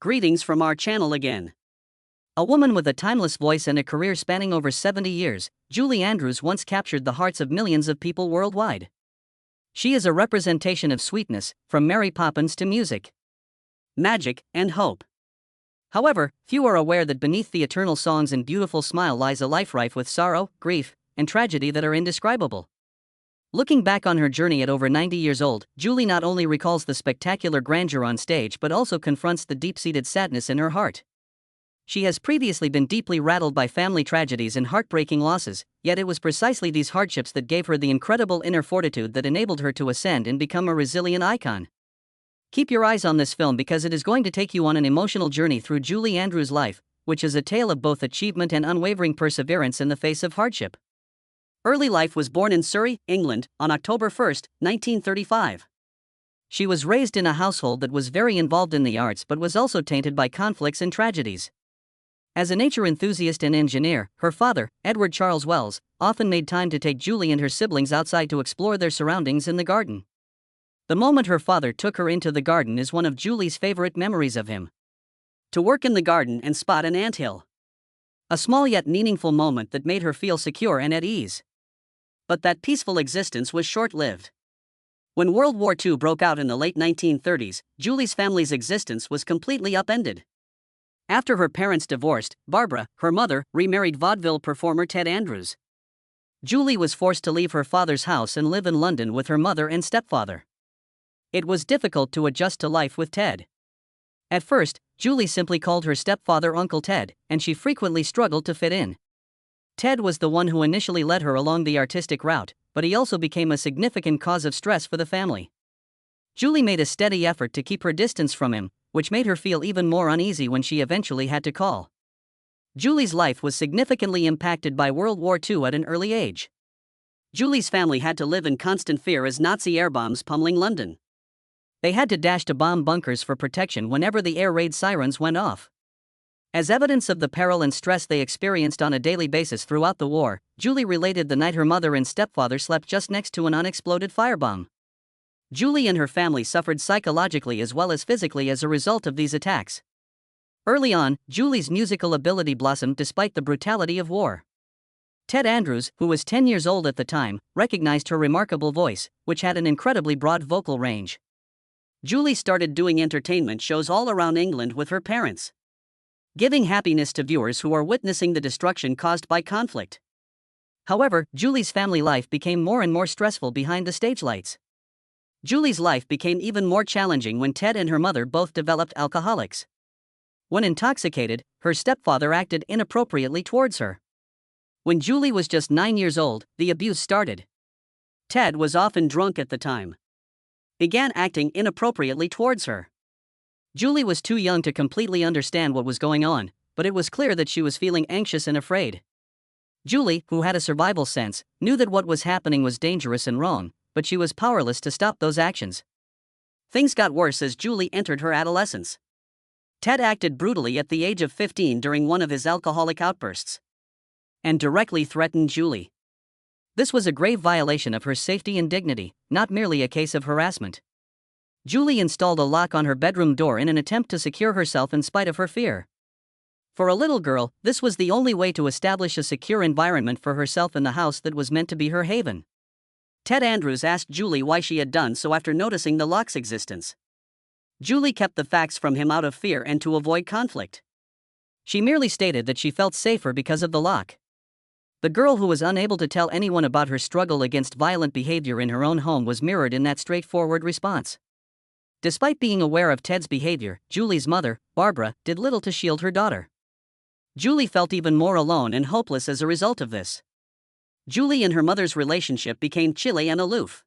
Greetings from our channel again. A woman with a timeless voice and a career spanning over 70 years, Julie Andrews once captured the hearts of millions of people worldwide. She is a representation of sweetness, from Mary Poppins to music, magic, and hope. However, few are aware that beneath the eternal songs and beautiful smile lies a life rife with sorrow, grief, and tragedy that are indescribable. Looking back on her journey at over 90 years old, Julie not only recalls the spectacular grandeur on stage but also confronts the deep-seated sadness in her heart. She has previously been deeply rattled by family tragedies and heartbreaking losses, yet it was precisely these hardships that gave her the incredible inner fortitude that enabled her to ascend and become a resilient icon. Keep your eyes on this film because it is going to take you on an emotional journey through Julie Andrews' life, which is a tale of both achievement and unwavering perseverance in the face of hardship. Early life. Was born in Surrey, England, on October 1, 1935. She was raised in a household that was very involved in the arts but was also tainted by conflicts and tragedies. As a nature enthusiast and engineer, her father, Edward Charles Wells, often made time to take Julie and her siblings outside to explore their surroundings in the garden. The moment her father took her into the garden is one of Julie's favorite memories of him. To work in the garden and spot an anthill. A small yet meaningful moment that made her feel secure and at ease. But that peaceful existence was short-lived. When World War II broke out in the late 1930s, Julie's family's existence was completely upended. After her parents divorced, Barbara, her mother, remarried vaudeville performer Ted Andrews. Julie was forced to leave her father's house and live in London with her mother and stepfather. It was difficult to adjust to life with Ted. At first, Julie simply called her stepfather Uncle Ted, and she frequently struggled to fit in. Ted was the one who initially led her along the artistic route, but he also became a significant cause of stress for the family. Julie made a steady effort to keep her distance from him, which made her feel even more uneasy when she eventually had to call. Julie's life was significantly impacted by World War II at an early age. Julie's family had to live in constant fear as Nazi air bombs pummeling London. They had to dash to bomb bunkers for protection whenever the air raid sirens went off. As evidence of the peril and stress they experienced on a daily basis throughout the war, Julie related the night her mother and stepfather slept just next to an unexploded firebomb. Julie and her family suffered psychologically as well as physically as a result of these attacks. Early on, Julie's musical ability blossomed despite the brutality of war. Ted Andrews, who was 10 years old at the time, recognized her remarkable voice, which had an incredibly broad vocal range. Julie started doing entertainment shows all around England with her parents, giving happiness to viewers who are witnessing the destruction caused by conflict. However, Julie's family life became more and more stressful behind the stage lights. Julie's life became even more challenging when Ted and her mother both developed alcoholics. When intoxicated, her stepfather acted inappropriately towards her. When Julie was just 9 years old, the abuse started. Ted was often drunk at the time. Began acting inappropriately towards her. Julie was too young to completely understand what was going on, but it was clear that she was feeling anxious and afraid. Julie, who had a survival sense, knew that what was happening was dangerous and wrong, but she was powerless to stop those actions. Things got worse as Julie entered her adolescence. Ted acted brutally at the age of 15 during one of his alcoholic outbursts and directly threatened Julie. This was a grave violation of her safety and dignity, not merely a case of harassment. Julie installed a lock on her bedroom door in an attempt to secure herself in spite of her fear. For a little girl, this was the only way to establish a secure environment for herself in the house that was meant to be her haven. Ted Andrews asked Julie why she had done so after noticing the lock's existence. Julie kept the facts from him out of fear and to avoid conflict. She merely stated that she felt safer because of the lock. The girl, who was unable to tell anyone about her struggle against violent behavior in her own home, was mirrored in that straightforward response. Despite being aware of Ted's behavior, Julie's mother, Barbara, did little to shield her daughter. Julie felt even more alone and hopeless as a result of this. Julie and her mother's relationship became chilly and aloof.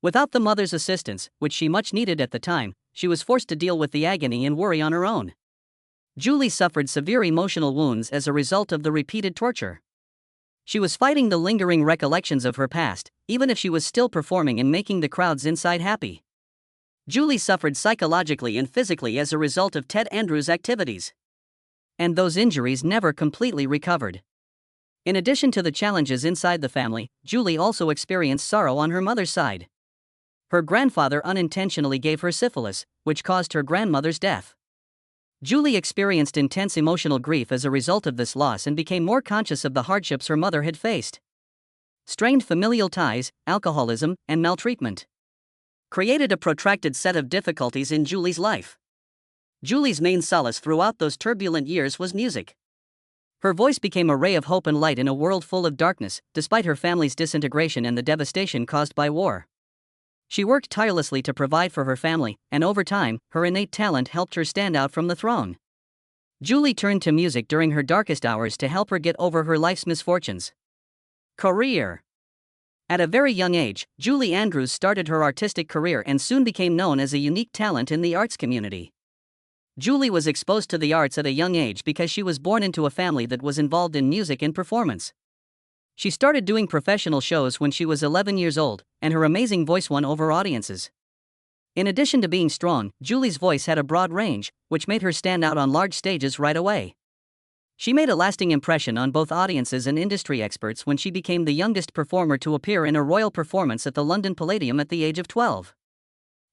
Without the mother's assistance, which she much needed at the time, she was forced to deal with the agony and worry on her own. Julie suffered severe emotional wounds as a result of the repeated torture. She was fighting the lingering recollections of her past, even if she was still performing and making the crowds inside happy. Julie suffered psychologically and physically as a result of Ted Andrews' activities. And those injuries never completely recovered. In addition to the challenges inside the family, Julie also experienced sorrow on her mother's side. Her grandfather unintentionally gave her syphilis, which caused her grandmother's death. Julie experienced intense emotional grief as a result of this loss and became more conscious of the hardships her mother had faced. Strained familial ties, alcoholism, and maltreatment created a protracted set of difficulties in Julie's life. Julie's main solace throughout those turbulent years was music. Her voice became a ray of hope and light in a world full of darkness, despite her family's disintegration and the devastation caused by war. She worked tirelessly to provide for her family, and over time, her innate talent helped her stand out from the throng. Julie turned to music during her darkest hours to help her get over her life's misfortunes. Career. At a very young age, Julie Andrews started her artistic career and soon became known as a unique talent in the arts community. Julie was exposed to the arts at a young age because she was born into a family that was involved in music and performance. She started doing professional shows when she was 11 years old, and her amazing voice won over audiences. In addition to being strong, Julie's voice had a broad range, which made her stand out on large stages right away. She made a lasting impression on both audiences and industry experts when she became the youngest performer to appear in a royal performance at the London Palladium at the age of 12.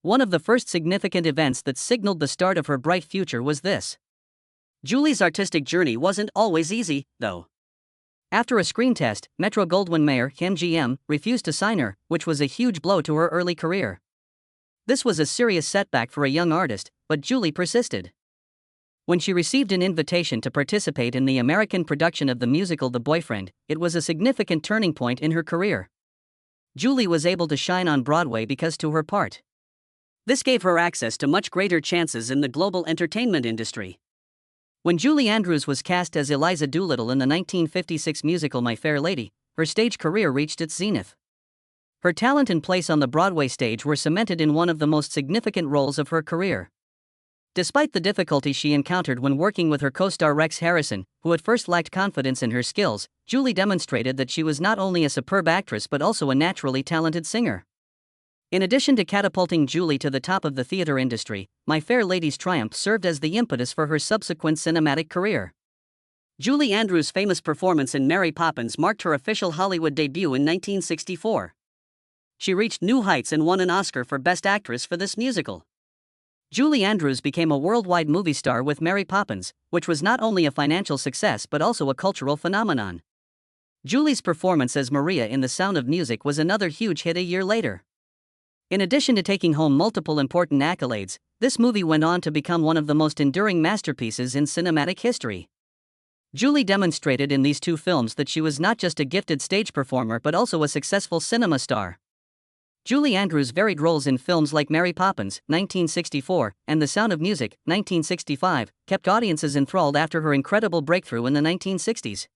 One of the first significant events that signaled the start of her bright future was this. Julie's artistic journey wasn't always easy, though. After a screen test, Metro-Goldwyn-Mayer (MGM) refused to sign her, which was a huge blow to her early career. This was a serious setback for a young artist, but Julie persisted. When she received an invitation to participate in the American production of the musical The Boyfriend, it was a significant turning point in her career. Julie was able to shine on Broadway because to her part. This gave her access to much greater chances in the global entertainment industry. When Julie Andrews was cast as Eliza Doolittle in the 1956 musical My Fair Lady, her stage career reached its zenith. Her talent and place on the Broadway stage were cemented in one of the most significant roles of her career. Despite the difficulties she encountered when working with her co-star Rex Harrison, who at first lacked confidence in her skills, Julie demonstrated that she was not only a superb actress but also a naturally talented singer. In addition to catapulting Julie to the top of the theater industry, My Fair Lady's triumph served as the impetus for her subsequent cinematic career. Julie Andrews' famous performance in Mary Poppins marked her official Hollywood debut in 1964. She reached new heights and won an Oscar for Best Actress for this musical. Julie Andrews became a worldwide movie star with Mary Poppins, which was not only a financial success but also a cultural phenomenon. Julie's performance as Maria in The Sound of Music was another huge hit a year later. In addition to taking home multiple important accolades, this movie went on to become one of the most enduring masterpieces in cinematic history. Julie demonstrated in these two films that she was not just a gifted stage performer but also a successful cinema star. Julie Andrews' varied roles in films like Mary Poppins, 1964, and The Sound of Music, 1965, kept audiences enthralled after her incredible breakthrough in the 1960s.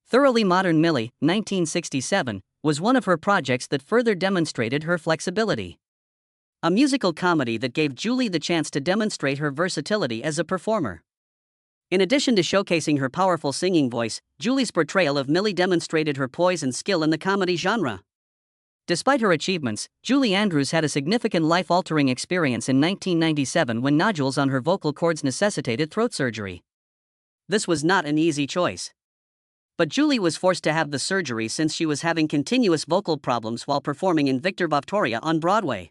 Thoroughly Modern Millie, 1967, was one of her projects that further demonstrated her flexibility. A musical comedy that gave Julie the chance to demonstrate her versatility as a performer. In addition to showcasing her powerful singing voice, Julie's portrayal of Millie demonstrated her poise and skill in the comedy genre. Despite her achievements, Julie Andrews had a significant life-altering experience in 1997 when nodules on her vocal cords necessitated throat surgery. This was not an easy choice. But Julie was forced to have the surgery since she was having continuous vocal problems while performing in Victor Victoria on Broadway.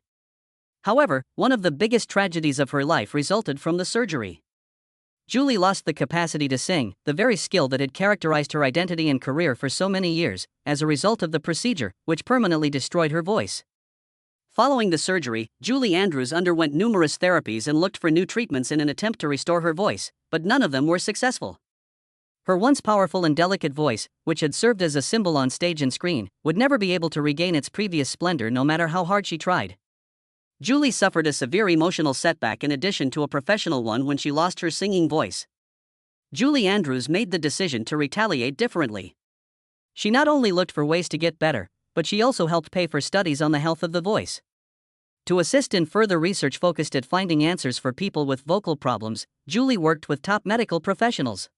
However, one of the biggest tragedies of her life resulted from the surgery. Julie lost the capacity to sing, the very skill that had characterized her identity and career for so many years, as a result of the procedure, which permanently destroyed her voice. Following the surgery, Julie Andrews underwent numerous therapies and looked for new treatments in an attempt to restore her voice, but none of them were successful. Her once powerful and delicate voice, which had served as a symbol on stage and screen, would never be able to regain its previous splendor no matter how hard she tried. Julie suffered a severe emotional setback in addition to a professional one when she lost her singing voice. Julie Andrews made the decision to retaliate differently. She not only looked for ways to get better, but she also helped pay for studies on the health of the voice. To assist in further research focused at finding answers for people with vocal problems, Julie worked with top medical professionals.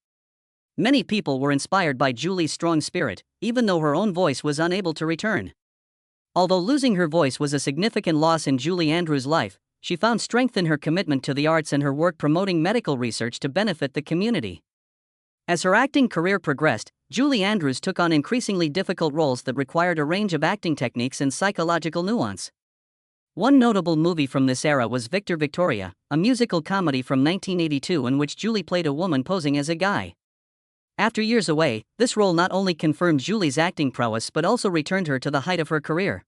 Many people were inspired by Julie's strong spirit, even though her own voice was unable to return. Although losing her voice was a significant loss in Julie Andrews' life, she found strength in her commitment to the arts and her work promoting medical research to benefit the community. As her acting career progressed, Julie Andrews took on increasingly difficult roles that required a range of acting techniques and psychological nuance. One notable movie from this era was Victor Victoria, a musical comedy from 1982 in which Julie played a woman posing as a guy. After years away, this role not only confirmed Julie's acting prowess but also returned her to the height of her career.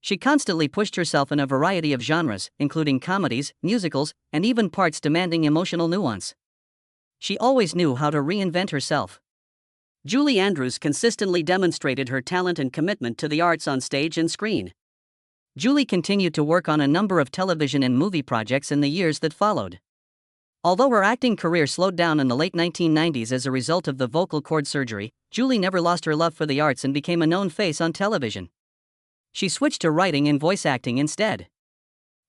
She constantly pushed herself in a variety of genres, including comedies, musicals, and even parts demanding emotional nuance. She always knew how to reinvent herself. Julie Andrews consistently demonstrated her talent and commitment to the arts on stage and screen. Julie continued to work on a number of television and movie projects in the years that followed. Although her acting career slowed down in the late 1990s as a result of the vocal cord surgery, Julie never lost her love for the arts and became a known face on television. She switched to writing and voice acting instead.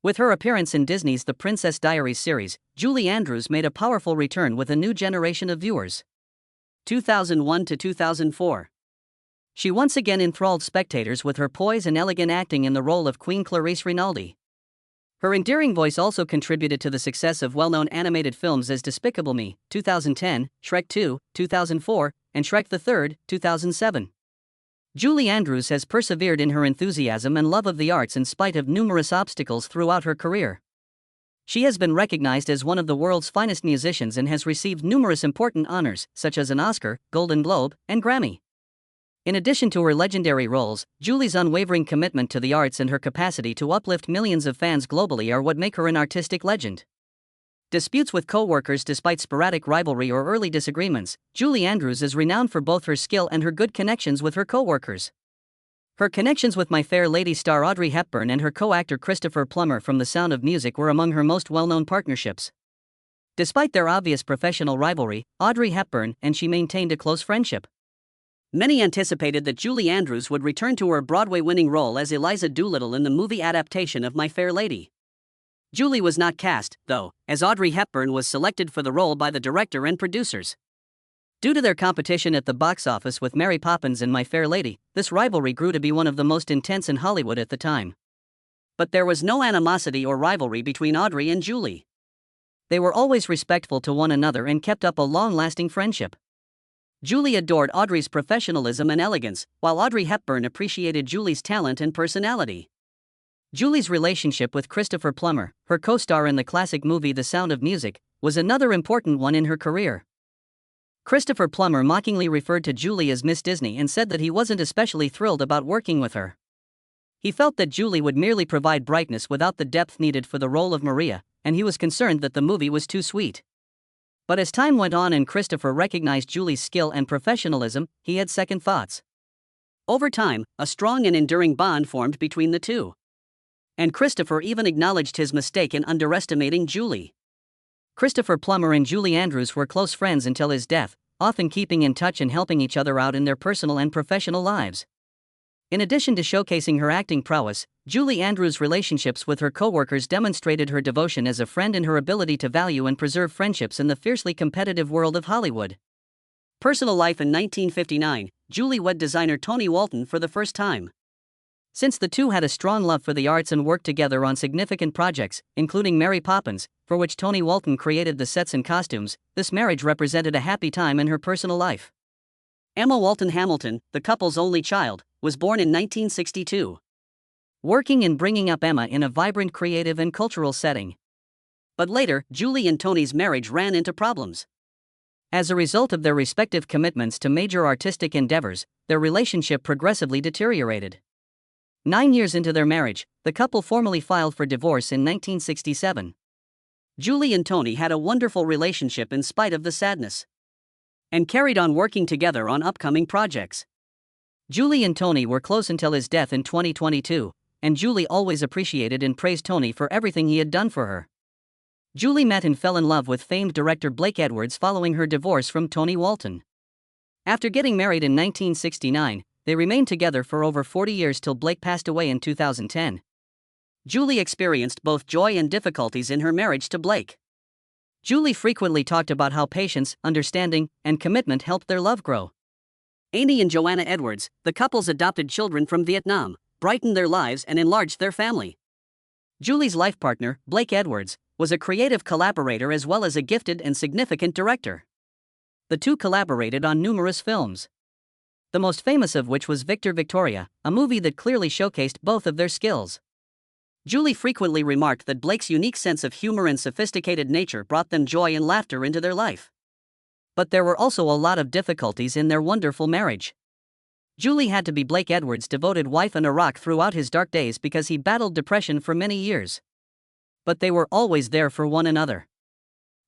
With her appearance in Disney's The Princess Diaries series, Julie Andrews made a powerful return with a new generation of viewers. 2001 to 2004. She once again enthralled spectators with her poise and elegant acting in the role of Queen Clarice Rinaldi. Her endearing voice also contributed to the success of well-known animated films as Despicable Me, 2010, Shrek 2, 2004, and Shrek the Third, 2007. Julie Andrews has persevered in her enthusiasm and love of the arts in spite of numerous obstacles throughout her career. She has been recognized as one of the world's finest musicians and has received numerous important honors, such as an Oscar, Golden Globe, and Grammy. In addition to her legendary roles, Julie's unwavering commitment to the arts and her capacity to uplift millions of fans globally are what make her an artistic legend. Disputes with co-workers despite sporadic rivalry or early disagreements, Julie Andrews is renowned for both her skill and her good connections with her co-workers. Her connections with My Fair Lady star Audrey Hepburn and her co-actor Christopher Plummer from The Sound of Music were among her most well-known partnerships. Despite their obvious professional rivalry, Audrey Hepburn and she maintained a close friendship. Many anticipated that Julie Andrews would return to her Broadway-winning role as Eliza Doolittle in the movie adaptation of My Fair Lady. Julie was not cast, though, as Audrey Hepburn was selected for the role by the director and producers. Due to their competition at the box office with Mary Poppins and My Fair Lady, this rivalry grew to be one of the most intense in Hollywood at the time. But there was no animosity or rivalry between Audrey and Julie. They were always respectful to one another and kept up a long-lasting friendship. Julie adored Audrey's professionalism and elegance, while Audrey Hepburn appreciated Julie's talent and personality. Julie's relationship with Christopher Plummer, her co-star in the classic movie The Sound of Music, was another important one in her career. Christopher Plummer mockingly referred to Julie as Miss Disney and said that he wasn't especially thrilled about working with her. He felt that Julie would merely provide brightness without the depth needed for the role of Maria, and he was concerned that the movie was too sweet. But as time went on and Christopher recognized Julie's skill and professionalism, he had second thoughts. Over time, a strong and enduring bond formed between the two. And Christopher even acknowledged his mistake in underestimating Julie. Christopher Plummer and Julie Andrews were close friends until his death, often keeping in touch and helping each other out in their personal and professional lives. In addition to showcasing her acting prowess, Julie Andrews' relationships with her co-workers demonstrated her devotion as a friend and her ability to value and preserve friendships in the fiercely competitive world of Hollywood. Personal life. In 1959, Julie wed designer Tony Walton for the first time. Since the two had a strong love for the arts and worked together on significant projects, including Mary Poppins, for which Tony Walton created the sets and costumes, this marriage represented a happy time in her personal life. Emma Walton Hamilton, the couple's only child, was born in 1962. Working and bringing up Emma in a vibrant creative and cultural setting. But later, Julie and Tony's marriage ran into problems. As a result of their respective commitments to major artistic endeavors, their relationship progressively deteriorated. 9 years into their marriage, the couple formally filed for divorce in 1967. Julie and Tony had a wonderful relationship in spite of the sadness, and carried on working together on upcoming projects. Julie and Tony were close until his death in 2022, and Julie always appreciated and praised Tony for everything he had done for her. Julie met and fell in love with famed director Blake Edwards following her divorce from Tony Walton. After getting married in 1969, they remained together for over 40 years till Blake passed away in 2010. Julie experienced both joy and difficulties in her marriage to Blake. Julie frequently talked about how patience, understanding, and commitment helped their love grow. Annie and Joanna Edwards, the couple's adopted children from Vietnam, brightened their lives and enlarged their family. Julie's life partner, Blake Edwards, was a creative collaborator as well as a gifted and significant director. The two collaborated on numerous films, the most famous of which was Victor Victoria, a movie that clearly showcased both of their skills. Julie frequently remarked that Blake's unique sense of humor and sophisticated nature brought them joy and laughter into their life. But there were also a lot of difficulties in their wonderful marriage. Julie had to be Blake Edwards' devoted wife and a rock throughout his dark days because he battled depression for many years. But they were always there for one another.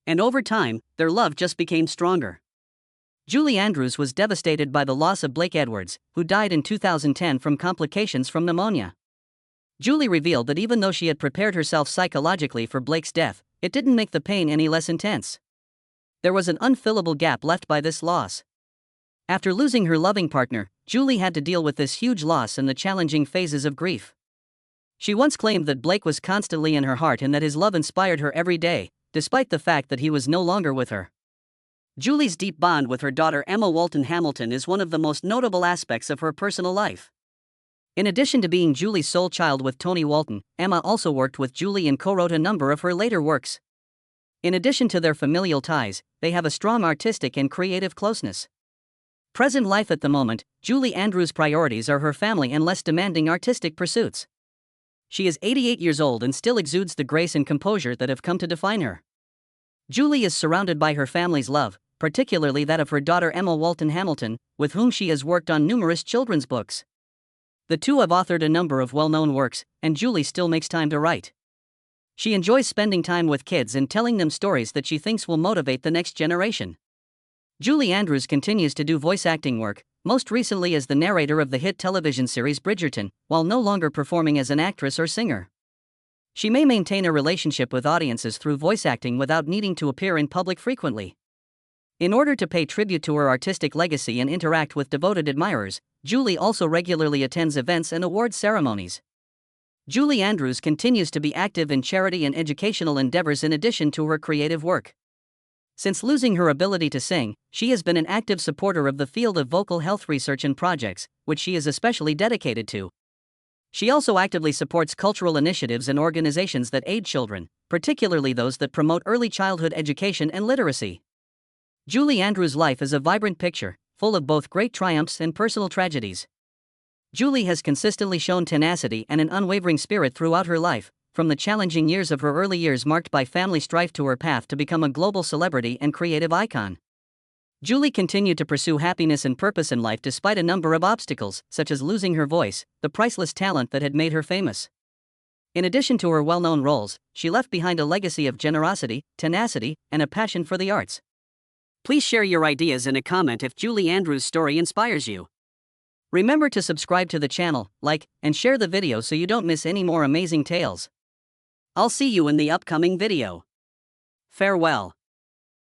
And over time, their love just became stronger. Julie Andrews was devastated by the loss of Blake Edwards, who died in 2010 from complications from pneumonia. Julie revealed that even though she had prepared herself psychologically for Blake's death, it didn't make the pain any less intense. There was an unfillable gap left by this loss. After losing her loving partner, Julie had to deal with this huge loss and the challenging phases of grief. She once claimed that Blake was constantly in her heart and that his love inspired her every day, despite the fact that he was no longer with her. Julie's deep bond with her daughter Emma Walton Hamilton is one of the most notable aspects of her personal life. In addition to being Julie's sole child with Tony Walton, Emma also worked with Julie and co-wrote a number of her later works. In addition to their familial ties, they have a strong artistic and creative closeness. Present life at the moment, Julie Andrews' priorities are her family and less demanding artistic pursuits. She is 88 years old and still exudes the grace and composure that have come to define her. Julie is surrounded by her family's love, particularly that of her daughter Emma Walton Hamilton, with whom she has worked on numerous children's books. The two have authored a number of well-known works, and Julie still makes time to write. She enjoys spending time with kids and telling them stories that she thinks will motivate the next generation. Julie Andrews continues to do voice acting work, most recently as the narrator of the hit television series Bridgerton, while no longer performing as an actress or singer. She may maintain a relationship with audiences through voice acting without needing to appear in public frequently. In order to pay tribute to her artistic legacy and interact with devoted admirers, Julie also regularly attends events and award ceremonies. Julie Andrews continues to be active in charity and educational endeavors in addition to her creative work. Since losing her ability to sing, she has been an active supporter of the field of vocal health research and projects, which she is especially dedicated to. She also actively supports cultural initiatives and organizations that aid children, particularly those that promote early childhood education and literacy. Julie Andrews' life is a vibrant picture, full of both great triumphs and personal tragedies. Julie has consistently shown tenacity and an unwavering spirit throughout her life, from the challenging years of her early years marked by family strife to her path to become a global celebrity and creative icon. Julie continued to pursue happiness and purpose in life despite a number of obstacles, such as losing her voice, the priceless talent that had made her famous. In addition to her well-known roles, she left behind a legacy of generosity, tenacity, and a passion for the arts. Please share your ideas in a comment if Julie Andrews' story inspires you. Remember to subscribe to the channel, like, and share the video so you don't miss any more amazing tales. I'll see you in the upcoming video. Farewell.